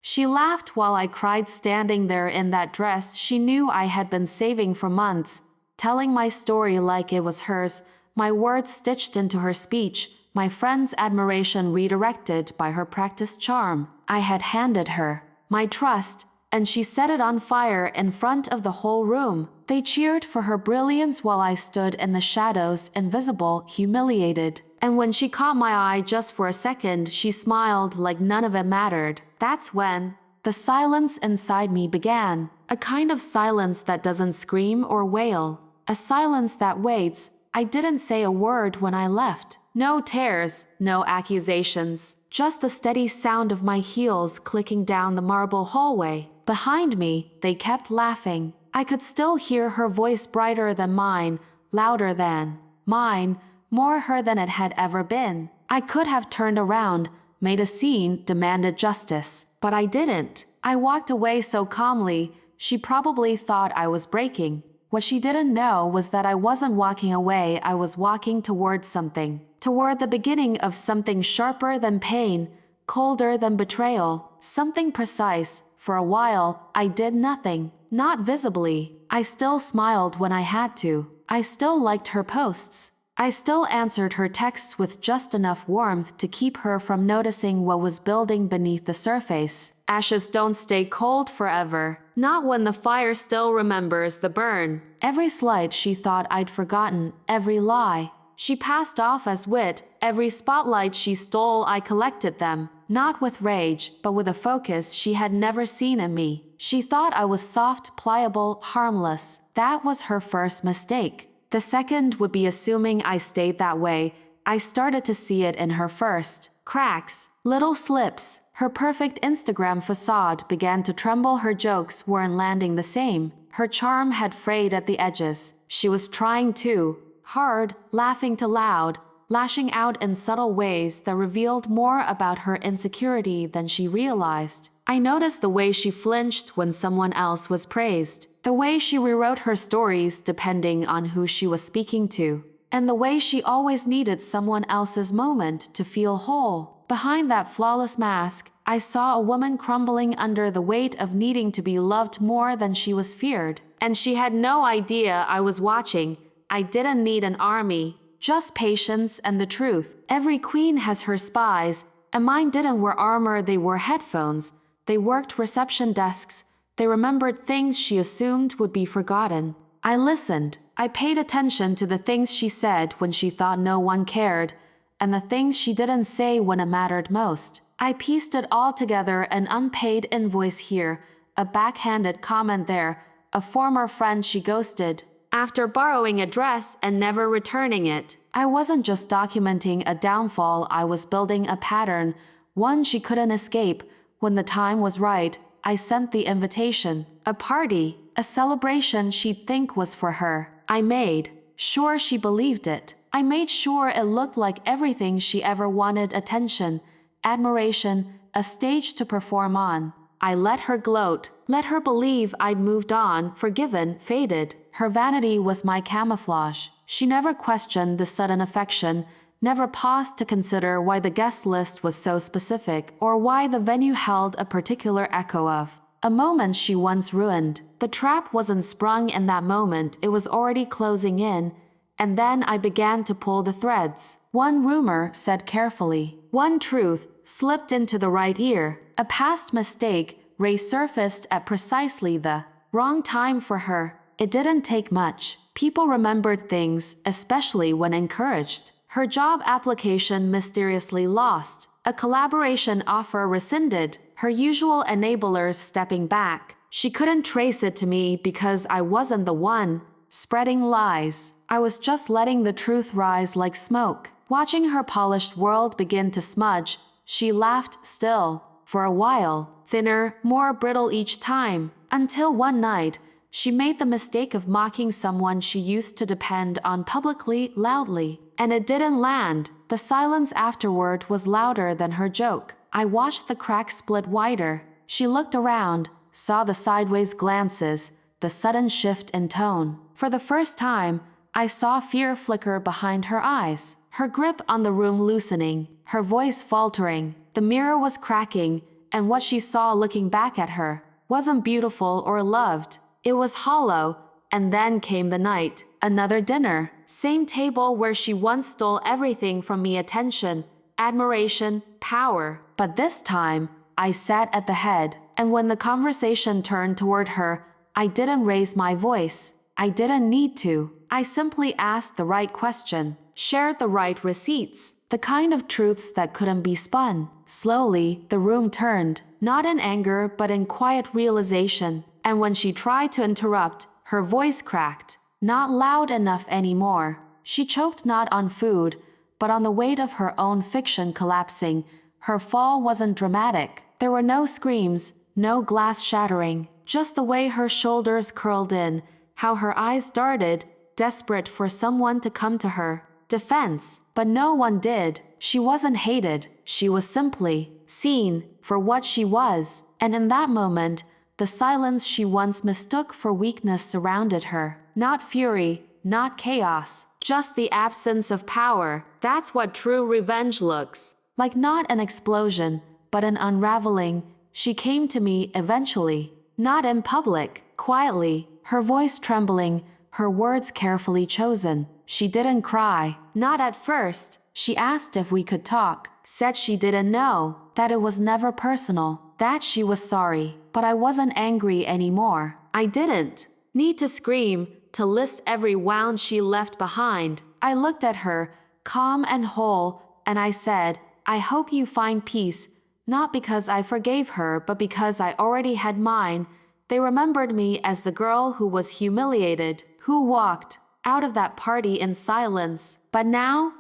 She laughed while I cried, standing there in that dress she knew I had been saving for months, telling my story like it was hers, my words stitched into her speech, my friend's admiration redirected by her practiced charm. I had handed her my trust, and she set it on fire in front of the whole room. They cheered for her brilliance while I stood in the shadows, invisible, humiliated. And when she caught my eye just for a second, she smiled like none of it mattered. That's when the silence inside me began. A kind of silence that doesn't scream or wail. A silence that waits. I didn't say a word when I left. No tears, no accusations. Just the steady sound of my heels clicking down the marble hallway. Behind me, they kept laughing. I could still hear her voice, brighter than mine, louder than mine, more her than it had ever been. I could have turned around, made a scene, demanded justice. But I didn't. I walked away so calmly, she probably thought I was breaking. What she didn't know was that I wasn't walking away, I was walking towards something. Toward the beginning of something sharper than pain, colder than betrayal, something precise. For a while, I did nothing. Not visibly. I still smiled when I had to. I still liked her posts. I still answered her texts with just enough warmth to keep her from noticing what was building beneath the surface. Ashes don't stay cold forever. Not when the fire still remembers the burn. Every slight she thought I'd forgotten, every lie she passed off as wit, every spotlight she stole, I collected them. Not with rage, but with a focus she had never seen in me. She thought I was soft, pliable, harmless. That was her first mistake. The second would be assuming I stayed that way. I started to see it in her first. Cracks, little slips. Her perfect Instagram facade began to tremble. Her jokes weren't landing the same. Her charm had frayed at the edges. She was trying too hard, laughing too loud, lashing out in subtle ways that revealed more about her insecurity than she realized. I noticed the way she flinched when someone else was praised, the way she rewrote her stories depending on who she was speaking to, and the way she always needed someone else's moment to feel whole. Behind that flawless mask, I saw a woman crumbling under the weight of needing to be loved more than she was feared. And she had no idea I was watching. I didn't need an army, just patience and the truth. Every queen has her spies, and mine didn't wear armor, they wore headphones. They worked reception desks. They remembered things she assumed would be forgotten. I listened. I paid attention to the things she said when she thought no one cared, and the things she didn't say when it mattered most. I pieced it all together, an unpaid invoice here, a backhanded comment there, a former friend she ghosted after borrowing a dress and never returning it. I wasn't just documenting a downfall, I was building a pattern, one she couldn't escape. When the time was right, I sent the invitation. A party, a celebration she'd think was for her. I made sure she believed it. I made sure it looked like everything she ever wanted: attention, admiration, a stage to perform on. I let her gloat, let her believe I'd moved on, forgiven, faded. Her vanity was my camouflage. She never questioned the sudden affection, never paused to consider why the guest list was so specific or why the venue held a particular echo of a moment she once ruined. The trap wasn't sprung in that moment, it was already closing in, and then I began to pull the threads. One rumor, said carefully, one truth, slipped into the right ear. A past mistake resurfaced at precisely the wrong time for her. It didn't take much. People remembered things, especially when encouraged. Her job application mysteriously lost. A collaboration offer rescinded. Her usual enablers stepping back. She couldn't trace it to me because I wasn't the one spreading lies. I was just letting the truth rise like smoke. Watching her polished world begin to smudge, she laughed still. For a while, thinner, more brittle each time, until one night, she made the mistake of mocking someone she used to depend on publicly, loudly. And it didn't land. The silence afterward was louder than her joke. I watched the cracks split wider. She looked around, saw the sideways glances, the sudden shift in tone. For the first time, I saw fear flicker behind her eyes. Her grip on the room loosening, her voice faltering. The mirror was cracking, and what she saw looking back at her wasn't beautiful or loved. It was hollow. And then came the night. Another dinner. Same table where she once stole everything from me: attention, admiration, power. But this time, I sat at the head, and when the conversation turned toward her, I didn't raise my voice. I didn't need to. I simply asked the right question, shared the right receipts, the kind of truths that couldn't be spun. Slowly, the room turned, not in anger but in quiet realization. And when she tried to interrupt, her voice cracked, not loud enough anymore. She choked not on food, but on the weight of her own fiction collapsing. Her fall wasn't dramatic. There were no screams, no glass shattering, just the way her shoulders curled in, how her eyes darted, desperate for someone to come to her defense. But no one did. She wasn't hated. She was simply seen for what she was. And in that moment, the silence she once mistook for weakness surrounded her. Not fury, not chaos, just the absence of power. That's what true revenge looks like. Not an explosion, but an unraveling. She came to me eventually, not in public, quietly, her voice trembling, her words carefully chosen. She didn't cry, not at first. She asked if we could talk, said she didn't know, that it was never personal, that she was sorry. But I wasn't angry anymore. I didn't need to scream, to list every wound she left behind. I looked at her, calm and whole, and I said, I hope you find peace, not because I forgave her, but because I already had mine. They remembered me as the girl who was humiliated, who walked out of that party in silence. But now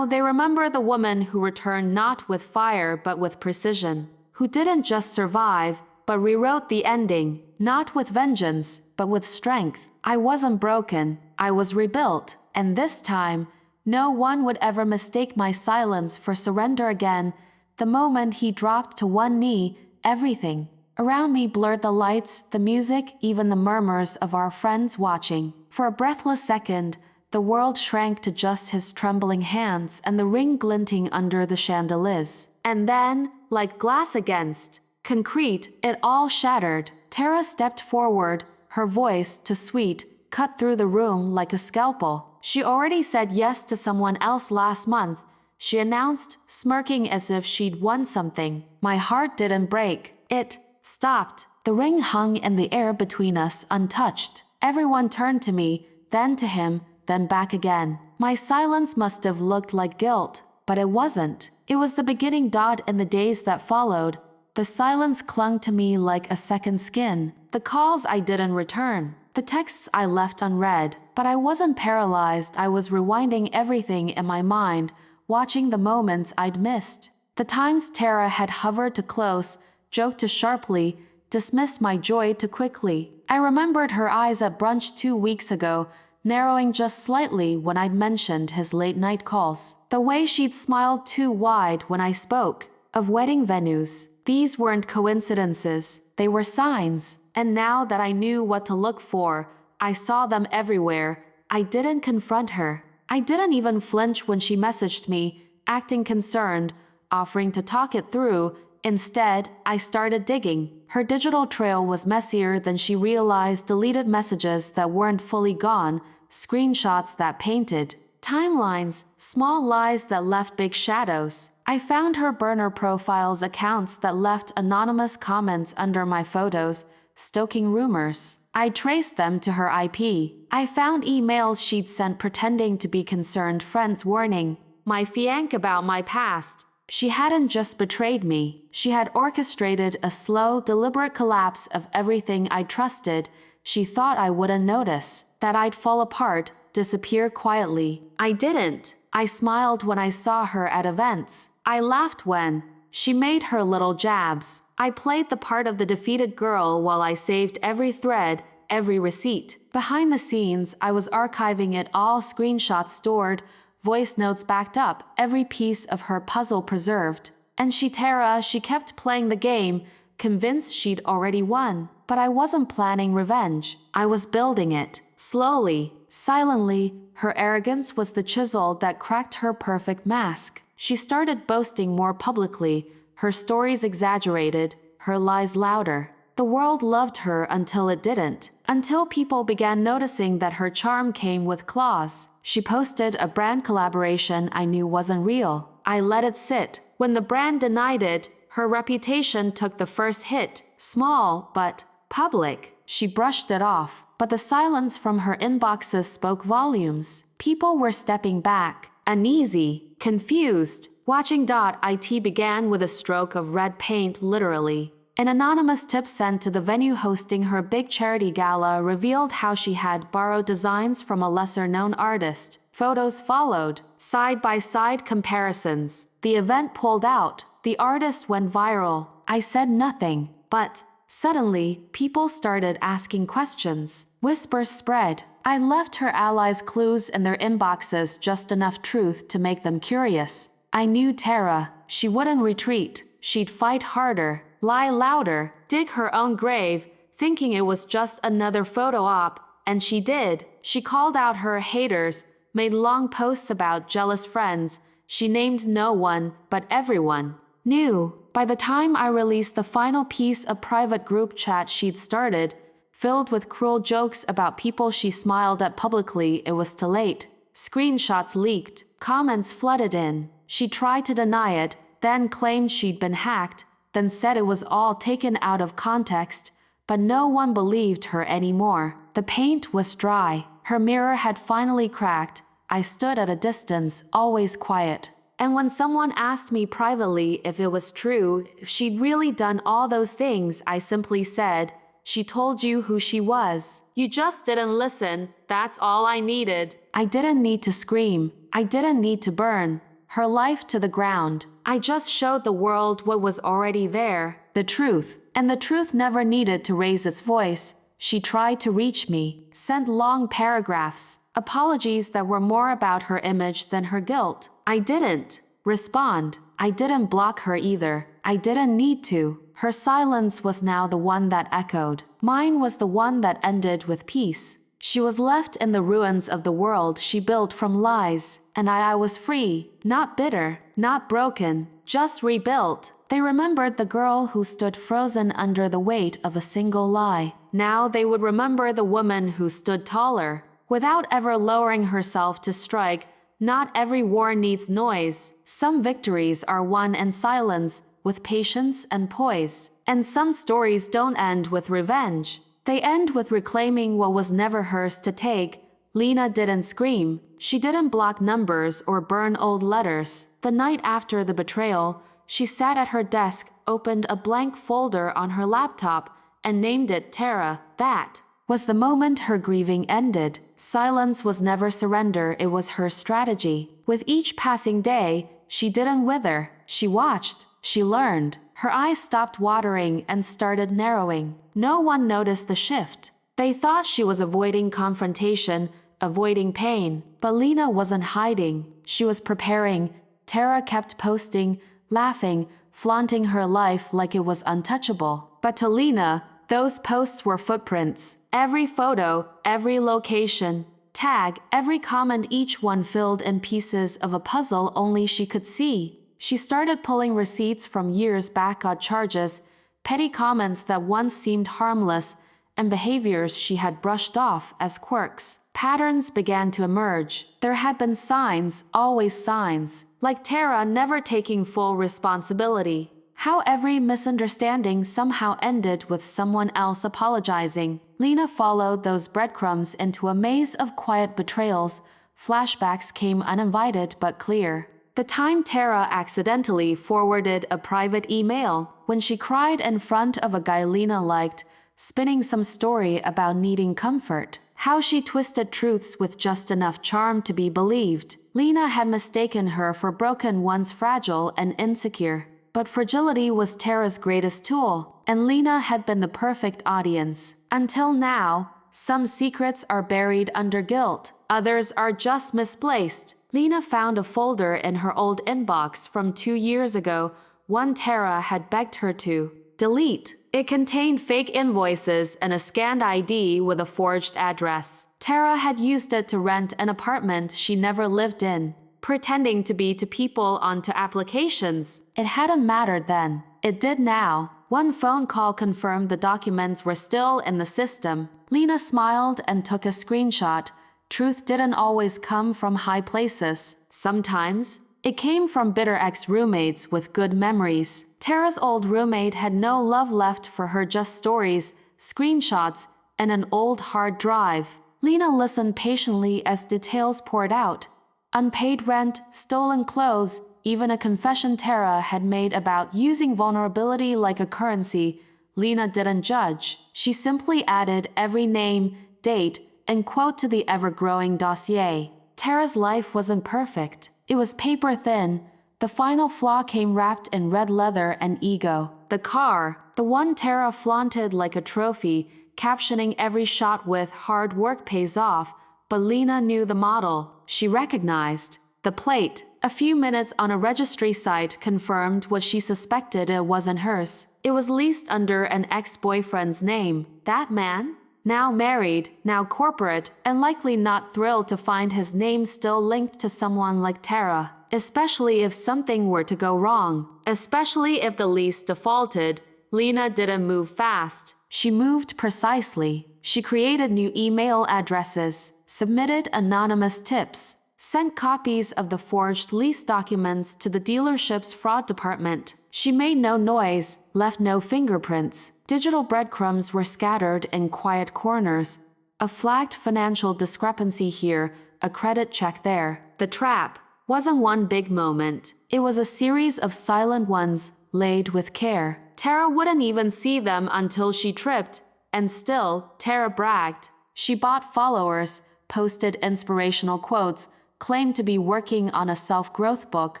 they remember the woman who returned not with fire but with precision, who didn't just survive, but rewrote the ending, not with vengeance, but with strength. I wasn't broken, I was rebuilt, and this time, no one would ever mistake my silence for surrender again. The moment he dropped to one knee, everything around me blurred: the lights, the music, even the murmurs of our friends watching. For a breathless second, the world shrank to just his trembling hands and the ring glinting under the chandeliers. And then, like glass against concrete, it all shattered. Tara stepped forward, her voice, too sweet, cut through the room like a scalpel. She already said yes to someone else last month, she announced, smirking as if she'd won something. My heart didn't break. It stopped. The ring hung in the air between us, untouched. Everyone turned to me, then to him, then back again. My silence must have looked like guilt, but it wasn't. It was the beginning. In the days that followed, the silence clung to me like a second skin. The calls I didn't return, the texts I left unread. But I wasn't paralyzed. I was rewinding everything in my mind, watching the moments I'd missed. The times Tara had hovered too close, joked too sharply, dismissed my joy too quickly. I remembered her eyes at brunch 2 weeks ago, narrowing just slightly when I'd mentioned his late-night calls. The way she'd smiled too wide when I spoke of wedding venues. These weren't coincidences, they were signs. And now that I knew what to look for, I saw them everywhere. I didn't confront her. I didn't even flinch when she messaged me, acting concerned, offering to talk it through. Instead, I started digging. Her digital trail was messier than she realized: deleted messages that weren't fully gone, screenshots that painted timelines, small lies that left big shadows. I found her burner profiles, accounts that left anonymous comments under my photos, stoking rumors. I traced them to her IP. I found emails she'd sent pretending to be concerned friends, warning my fiancé about my past. She hadn't just betrayed me, she had orchestrated a slow, deliberate collapse of everything I trusted. She thought I wouldn't notice, that I'd fall apart, disappear quietly. I didn't. I smiled when I saw her at events. I laughed when she made her little jabs. I played the part of the defeated girl while I saved every thread, every receipt. Behind the scenes, I was archiving it all: screenshots stored, voice notes backed up, every piece of her puzzle preserved. And Tara, she kept playing the game, convinced she'd already won. But I wasn't planning revenge. I was building it. Slowly, silently. Her arrogance was the chisel that cracked her perfect mask. She started boasting more publicly, her stories exaggerated, her lies louder. The world loved her until it didn't. Until people began noticing that her charm came with claws. She posted a brand collaboration I knew wasn't real. I let it sit. When the brand denied it, her reputation took the first hit. Small, but public. She brushed it off. But the silence from her inboxes spoke volumes. People were stepping back, uneasy, confused. Watching.it began with a stroke of red paint, literally. An anonymous tip sent to the venue hosting her big charity gala revealed how she had borrowed designs from a lesser-known artist. Photos followed, side-by-side comparisons. The event pulled out. The artist went viral. I said nothing, but suddenly, people started asking questions. Whispers spread. I left her allies clues in their inboxes, just enough truth to make them curious. I knew Tara. She wouldn't retreat. She'd fight harder, lie louder, dig her own grave, thinking it was just another photo op, and she did. She called out her haters, made long posts about jealous friends. She named no one, but everyone knew. By the time I released the final piece, a private group chat she'd started, filled with cruel jokes about people she smiled at publicly, it was too late. Screenshots leaked, comments flooded in. She tried to deny it, then claimed she'd been hacked, then said it was all taken out of context, but no one believed her anymore. The paint was dry. Her mirror had finally cracked. I stood at a distance, always quiet. And when someone asked me privately if it was true, if she'd really done all those things, I simply said, "She told you who she was. You just didn't listen. That's all I needed." I didn't need to scream. I didn't need to burn her life to the ground. I just showed the world what was already there, the truth. And the truth never needed to raise its voice. She tried to reach me, sent long paragraphs, apologies that were more about her image than her guilt. I didn't respond. I didn't block her either. I didn't need to. Her silence was now the one that echoed. Mine was the one that ended with peace. She was left in the ruins of the world she built from lies, and I was free, not bitter, not broken, just rebuilt. They remembered the girl who stood frozen under the weight of a single lie. Now they would remember the woman who stood taller, without ever lowering herself to strike. Not every war needs noise. Some victories are won in silence, with patience and poise. And some stories don't end with revenge. They end with reclaiming what was never hers to take. Lena didn't scream. She didn't block numbers or burn old letters. The night after the betrayal, she sat at her desk, opened a blank folder on her laptop, and named it Tara. That was the moment her grieving ended. Silence was never surrender, it was her strategy. With each passing day, she didn't wither. She watched. She learned. Her eyes stopped watering and started narrowing. No one noticed the shift. They thought she was avoiding confrontation, avoiding pain. But Lena wasn't hiding. She was preparing. Tara kept posting, laughing, flaunting her life like it was untouchable. But to Lena, those posts were footprints. Every photo, every location, tag, every comment, each one filled in pieces of a puzzle only she could see. She started pulling receipts from years back on charges, petty comments that once seemed harmless, and behaviors she had brushed off as quirks. Patterns began to emerge. There had been signs, always signs, like Tara never taking full responsibility. How every misunderstanding somehow ended with someone else apologizing. Lena followed those breadcrumbs into a maze of quiet betrayals. Flashbacks came uninvited but clear. The time Tara accidentally forwarded a private email, when she cried in front of a guy Lena liked, spinning some story about needing comfort. How she twisted truths with just enough charm to be believed. Lena had mistaken her for broken, once fragile and insecure. But fragility was Tara's greatest tool, and Lena had been the perfect audience. Until now, some secrets are buried under guilt, others are just misplaced. Lena found a folder in her old inbox from 2 years ago, one Tara had begged her to delete. It contained fake invoices and a scanned ID with a forged address. Tara had used it to rent an apartment she never lived in. pretending to be to people onto applications. It hadn't mattered then. It did now. One phone call confirmed the documents were still in the system. Lena smiled and took a screenshot. Truth didn't always come from high places. Sometimes, it came from bitter ex-roommates with good memories. Tara's old roommate had no love left for her, just stories, screenshots, and an old hard drive. Lena listened patiently as details poured out. Unpaid rent, stolen clothes, even a confession Tara had made about using vulnerability like a currency. Lena didn't judge. She simply added every name, date, and quote to the ever-growing dossier. Tara's life wasn't perfect. It was paper-thin. The final flaw came wrapped in red leather and ego. The car, the one Tara flaunted like a trophy, captioning every shot with "hard work pays off," but Lena knew the model. She recognized the plate. A few minutes on a registry site confirmed what she suspected. It wasn't hers. It was leased under an ex-boyfriend's name. That man? Now married, now corporate, and likely not thrilled to find his name still linked to someone like Tara. Especially if something were to go wrong. Especially if the lease defaulted. Lena didn't move fast. She moved precisely. She created new email addresses, submitted anonymous tips, sent copies of the forged lease documents to the dealership's fraud department. She made no noise, left no fingerprints. Digital breadcrumbs were scattered in quiet corners. A flagged financial discrepancy here, a credit check there. The trap wasn't one big moment. It was a series of silent ones, laid with care. Tara wouldn't even see them until she tripped, and still, Tara bragged. She bought followers, posted inspirational quotes, claimed to be working on a self-growth book.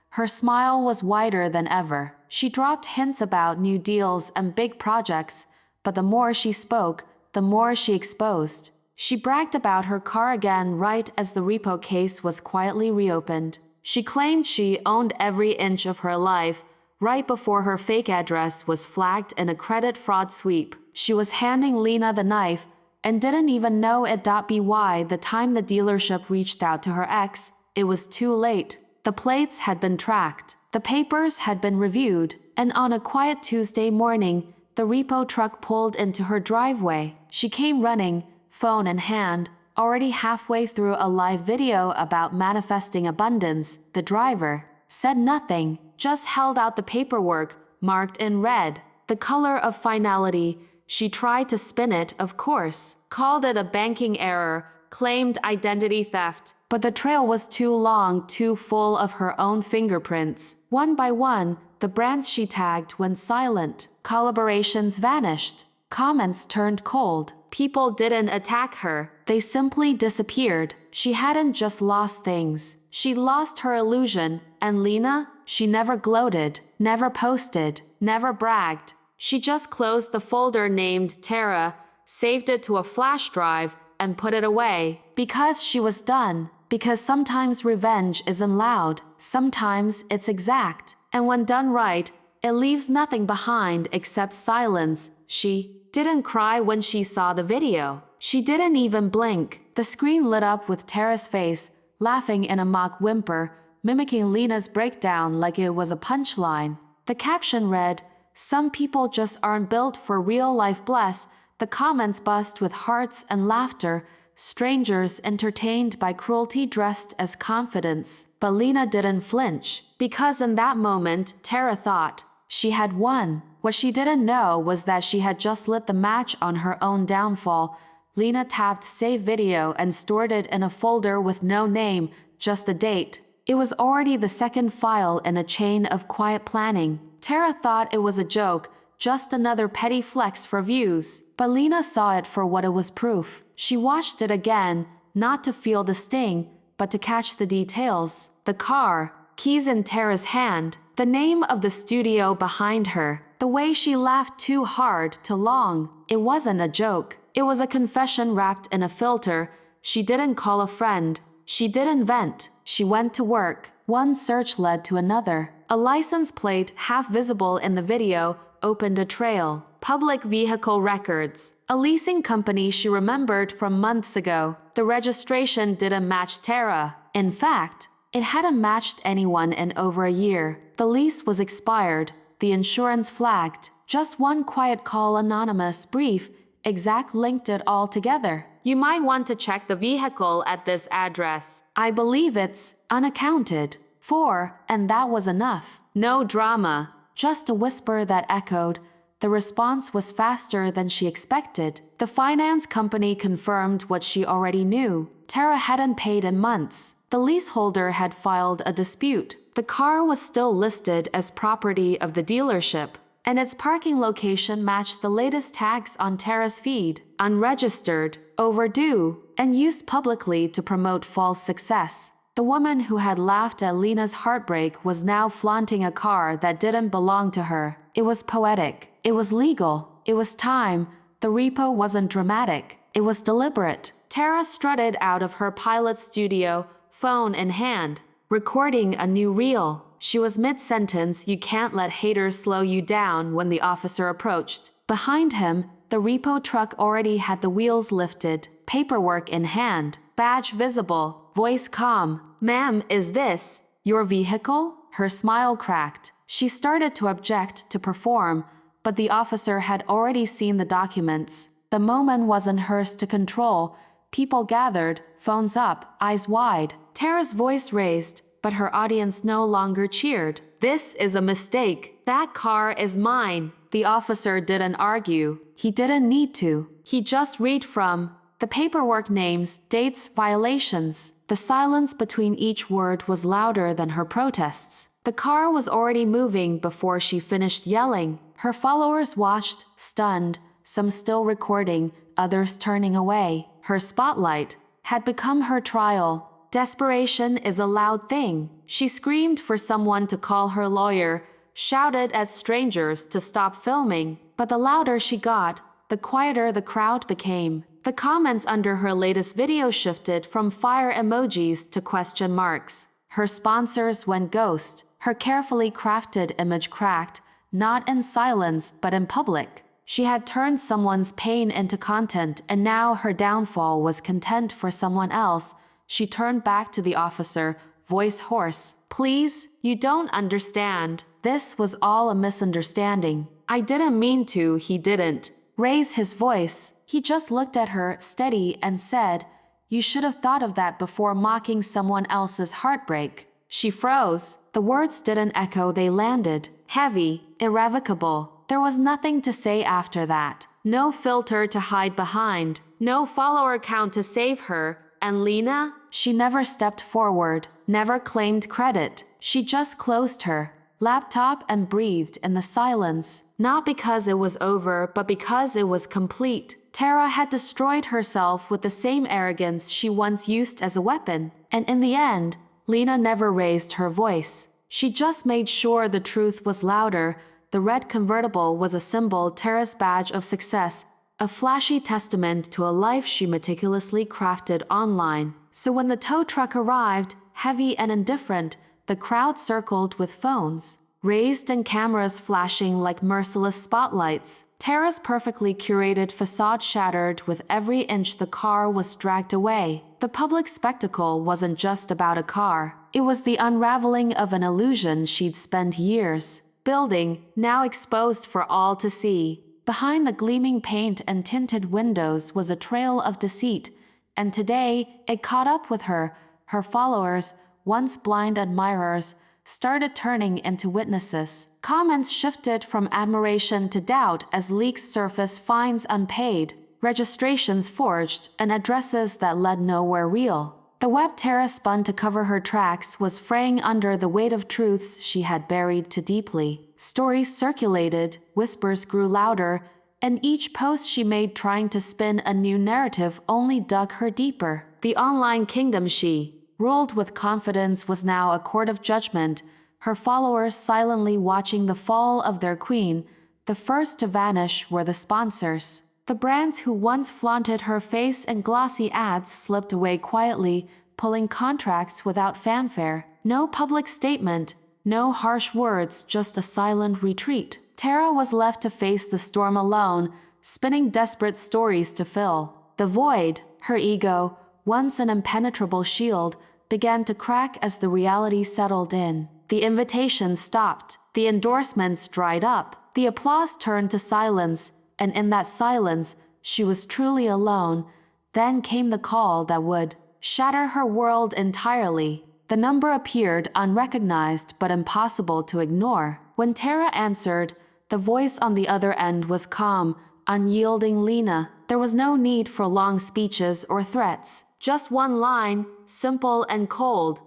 Her smile was wider than ever. She dropped hints about new deals and big projects, but the more she spoke, the more she exposed. She bragged about her car again right as the repo case was quietly reopened. She claimed she owned every inch of her life, right before her fake address was flagged in a credit fraud sweep. She was handing Lena the knife and didn't even know it. By the time the dealership reached out to her ex, it was too late. The plates had been tracked, the papers had been reviewed, and on a quiet Tuesday morning, the repo truck pulled into her driveway. She came running, phone in hand, already halfway through a live video about manifesting abundance. The driver said nothing, just held out the paperwork, marked in red, the color of finality. She tried to spin it, of course, called it a banking error, claimed identity theft, but the trail was too long, too full of her own fingerprints. One by one, the brands she tagged went silent. Collaborations vanished. Comments turned cold. People didn't attack her. They simply disappeared. She hadn't just lost things. She lost her illusion. And Lena? She never gloated, never posted, never bragged. She just closed the folder named Tara, saved it to a flash drive, and put it away. Because she was done. Because sometimes revenge isn't loud. Sometimes it's exact. And when done right, it leaves nothing behind except silence. She didn't cry when she saw the video. She didn't even blink. The screen lit up with Tara's face, laughing in a mock whimper, mimicking Lena's breakdown like it was a punchline. The caption read, "Some people just aren't built for real life." Bless. The comments buzzed with hearts and laughter, strangers entertained by cruelty dressed as confidence. But Lena didn't flinch, because in that moment, Tara thought she had won. What she didn't know was that she had just lit the match on her own downfall. Lena tapped save video and stored it in a folder with no name, just a date. It was already the second file in a chain of quiet planning. Tara thought it was a joke, just another petty flex for views. But Lena saw it for what it was, proof. She watched it again, not to feel the sting, but to catch the details. The car, keys in Tara's hand, the name of the studio behind her, the way she laughed too hard, too long. It wasn't a joke. It was a confession wrapped in a filter. She didn't call a friend. She didn't vent. She went to work. One search led to another. A license plate, half visible in the video, opened a trail. Public vehicle records. A leasing company she remembered from months ago. The registration didn't match Tara. In fact, It hadn't matched anyone in over a year. The lease was expired, the insurance flagged. Just one quiet call, anonymous, brief, exact, linked it all together. You might want to check the vehicle at this address. I believe it's unaccounted for, and that was enough. No drama, just a whisper that echoed. The response was faster than she expected. The finance company confirmed what she already knew. Tara hadn't paid in months. The leaseholder had filed a dispute. The car was still listed as property of the dealership, and its parking location matched the latest tags on Tara's feed: unregistered, overdue, and used publicly to promote false success. The woman who had laughed at Lena's heartbreak was now flaunting a car that didn't belong to her. It was poetic. It was legal. It was time. The repo wasn't dramatic. It was deliberate. Tara strutted out of her pilot studio, phone in hand, recording a new reel. She was mid-sentence, "You can't let haters slow you down," when the officer approached. Behind him, the repo truck already had the wheels lifted, paperwork in hand, badge visible, voice calm. "Ma'am, is this your vehicle?" Her smile cracked. She started to object, to perform, but the officer had already seen the documents. The moment wasn't hers to control. People gathered, phones up, eyes wide. Tara's voice raised, but her audience no longer cheered. "This is a mistake. That car is mine." The officer didn't argue. He didn't need to. He just read from the paperwork names, dates, violations. The silence between each word was louder than her protests. The car was already moving before she finished yelling. Her followers watched, stunned, some still recording, others turning away. Her spotlight had become her trial. Desperation is a loud thing. She screamed for someone to call her lawyer, shouted at strangers to stop filming. But the louder she got, the quieter the crowd became. The comments under her latest video shifted from fire emojis to question marks. Her sponsors went ghost. Her carefully crafted image cracked, not in silence but in public. She had turned someone's pain into content, and now her downfall was content for someone else. She turned back to the officer, voice hoarse. "Please, you don't understand. This was all a misunderstanding. I didn't mean to." He didn't raise his voice. He just looked at her, steady, and said, "You should have thought of that before mocking someone else's heartbreak." She froze. The words didn't echo, they landed. Heavy, irrevocable. There was nothing to say after that. No filter to hide behind. No follower count to save her. And Lena? She never stepped forward, never claimed credit. She just closed her laptop and breathed in the silence. Not because it was over, but because it was complete. Tara had destroyed herself with the same arrogance she once used as a weapon. And in the end, Lena never raised her voice. She just made sure the truth was louder. The red convertible was a symbol, Tara's badge of success, a flashy testament to a life she meticulously crafted online. So when the tow truck arrived, heavy and indifferent, the crowd circled with phones raised and cameras flashing like merciless spotlights. Tara's perfectly curated facade shattered with every inch the car was dragged away. The public spectacle wasn't just about a car. It was the unraveling of an illusion she'd spent years building, now exposed for all to see. Behind the gleaming paint and tinted windows was a trail of deceit, and today it caught up with her. Her followers, once blind admirers, started turning into witnesses. Comments shifted from admiration to doubt as leaks surfaced, fines unpaid, registrations forged, and addresses that led nowhere real. The web Tara spun to cover her tracks was fraying under the weight of truths she had buried too deeply. Stories circulated, whispers grew louder, and each post she made trying to spin a new narrative only dug her deeper. The online kingdom she ruled with confidence was now a court of judgment, her followers silently watching the fall of their queen. The first to vanish were the sponsors. The brands who once flaunted her face in glossy ads slipped away quietly, pulling contracts without fanfare. No public statement, no harsh words, just a silent retreat. Tara was left to face the storm alone, spinning desperate stories to fill the void. Her ego, once an impenetrable shield, began to crack as the reality settled in. The invitations stopped. The endorsements dried up. The applause turned to silence, and in that silence, she was truly alone. Then came the call that would shatter her world entirely. The number appeared unrecognized but impossible to ignore. When Tara answered, the voice on the other end was calm, unyielding Lena. There was no need for long speeches or threats. Just one line, simple and cold.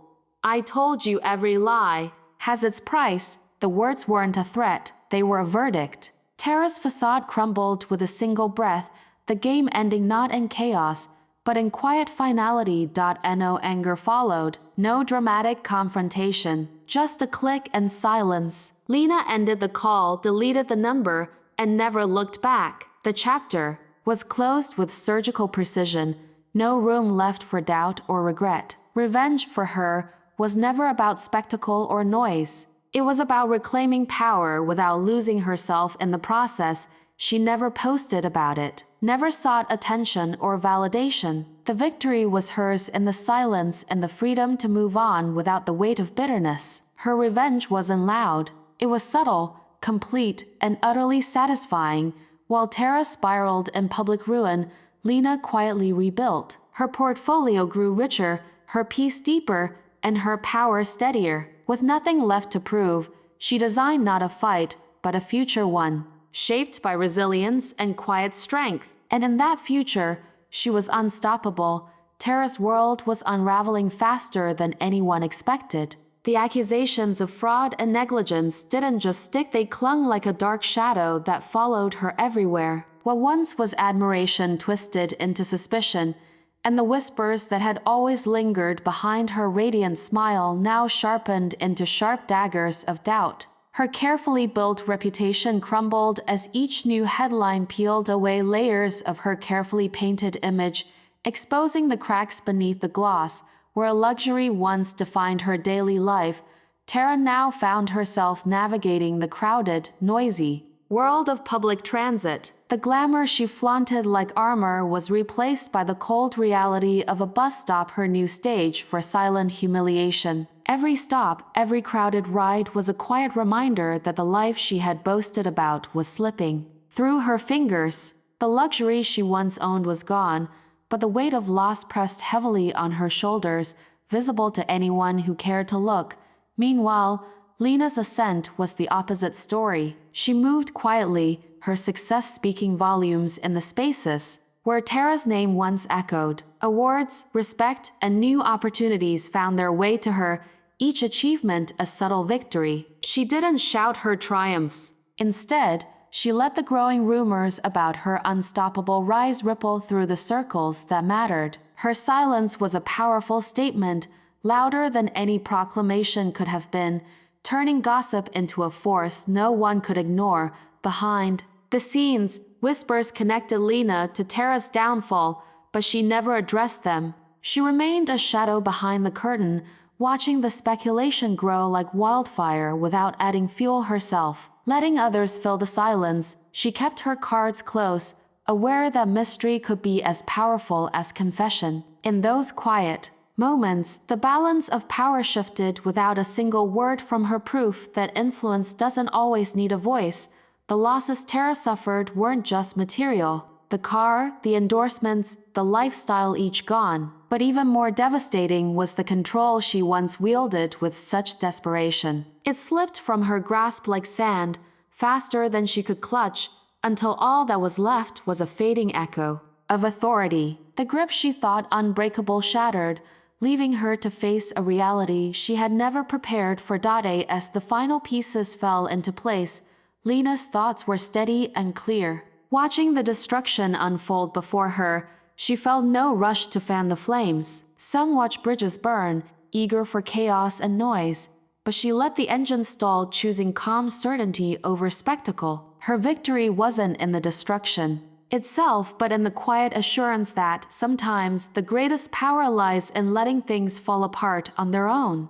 I told you every lie has its price. The words weren't a threat, they were a verdict. Tara's facade crumbled with a single breath, the game ending not in chaos, but in quiet finality. No anger followed, no dramatic confrontation, just a click and silence. Lena ended the call, deleted the number, and never looked back. The chapter was closed with surgical precision, no room left for doubt or regret. Revenge for her was never about spectacle or noise. It was about reclaiming power without losing herself in the process. She never posted about it, never sought attention or validation. The victory was hers in the silence and the freedom to move on without the weight of bitterness. Her revenge wasn't loud. It was subtle, complete, and utterly satisfying. While Tara spiraled in public ruin, Lena quietly rebuilt. Her portfolio grew richer, her peace deeper, and her power steadier. With nothing left to prove, she designed not a fight, but a future one, shaped by resilience and quiet strength. And in that future, she was unstoppable. Tara's world was unraveling faster than anyone expected. The accusations of fraud and negligence didn't just stick, they clung like a dark shadow that followed her everywhere. What once was admiration twisted into suspicion, and the whispers that had always lingered behind her radiant smile now sharpened into sharp daggers of doubt. Her carefully built reputation crumbled as each new headline peeled away layers of her carefully painted image, exposing the cracks beneath the gloss. Where luxury once defined her daily life, Tara now found herself navigating the crowded, noisy world of public transit. The glamour she flaunted like armor was replaced by the cold reality of a bus stop, her new stage for silent humiliation. Every stop, every crowded ride was a quiet reminder that the life she had boasted about was slipping through her fingers. The luxury she once owned was gone, but the weight of loss pressed heavily on her shoulders, visible to anyone who cared to look. Meanwhile, Lena's ascent was the opposite story. She moved quietly, her success speaking volumes in the spaces where Tara's name once echoed. Awards, respect, and new opportunities found their way to her, each achievement a subtle victory. She didn't shout her triumphs. Instead, she let the growing rumors about her unstoppable rise ripple through the circles that mattered. Her silence was a powerful statement, louder than any proclamation could have been, turning gossip into a force no one could ignore. Behind the scenes, whispers connected Lena to Tara's downfall, but she never addressed them. She remained a shadow behind the curtain, watching the speculation grow like wildfire without adding fuel herself. Letting others fill the silence, she kept her cards close, aware that mystery could be as powerful as confession. In those quiet moments, the balance of power shifted without a single word from her, proof that influence doesn't always need a voice. The losses Tara suffered weren't just material. The car, the endorsements, the lifestyle, each gone. But even more devastating was the control she once wielded with such desperation. It slipped from her grasp like sand, faster than she could clutch, until all that was left was a fading echo of authority. The grip she thought unbreakable shattered, leaving her to face a reality she had never prepared for. As the final pieces fell into place, Lena's thoughts were steady and clear. Watching the destruction unfold before her, she felt no rush to fan the flames. Some watched bridges burn, eager for chaos and noise, but she let the engine stall, choosing calm certainty over spectacle. Her victory wasn't in the destruction itself, but in the quiet assurance that sometimes the greatest power lies in letting things fall apart on their own.